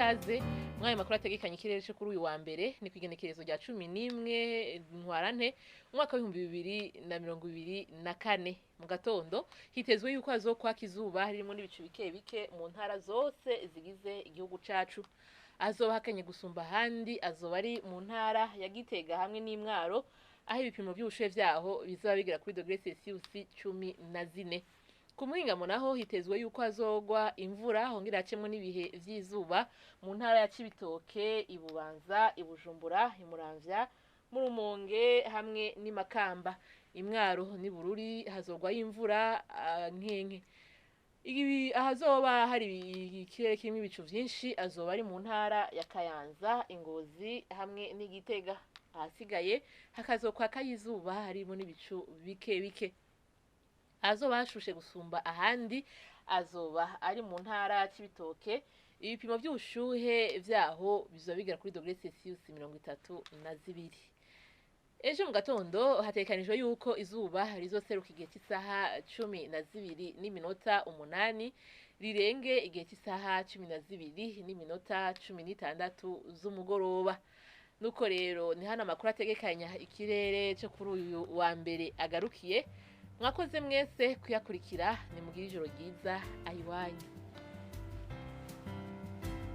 ikaze mwayo makuru ategekanye ikirere cyo kuri uyu wa mbere ni kwigenekerezo rya 11 ntwarante umwaka wa 2024 mu gatondo hitezwe yuko azokwaka izuba harimo n'ibicu bike bike mu ntara zose zigize igihugu cacu. Azoba hakanye gusumba handi azoba ari mu ntara ya Gitega hamwe n'Imwaro aho ibipimo by'ubushuhe vyaho bizaba bigera kuri °C 14. Ku muhingamo naho hitezwe yuko azogwa imvura hongera hacemwo n'ibihe vy'izuba mu ntara ya Cibitoke, Ibubanza, Ibujumbura, Imuramvya, mu Rumonge hamwe n'Imakamba. Imwaro n'Ibururi hazogwa imvura nkenke. Ibi ahazoba hari ikirere kirimo ibicu vyinshi azoba ari mu ntara ya Kayanza, Ingozi hamwe n'Igitega. Ahasigaye hakazokwaka izuba harimo n'ibicu bike bike. Azoba hashushe gusumba ahandi azoba ari mu ntara ya Cibitoke. Ibipimo by'ubushuhe vyaho bizoba bigera kuri °C 32. Ejo mu gatondo hatekanijwe yuko izuba rizoseruka igihe cy'isaha 12:08 rirenge igihe cy'isaha 12:16 z'umugoroba. Nuko rero ni hano amakuru ategekanya ikirere cyo kuri uyu wa mbere agarukiye. Mwakoze mwese kuyakurikira, ni mugira ijoro ryiza ayiwanyu.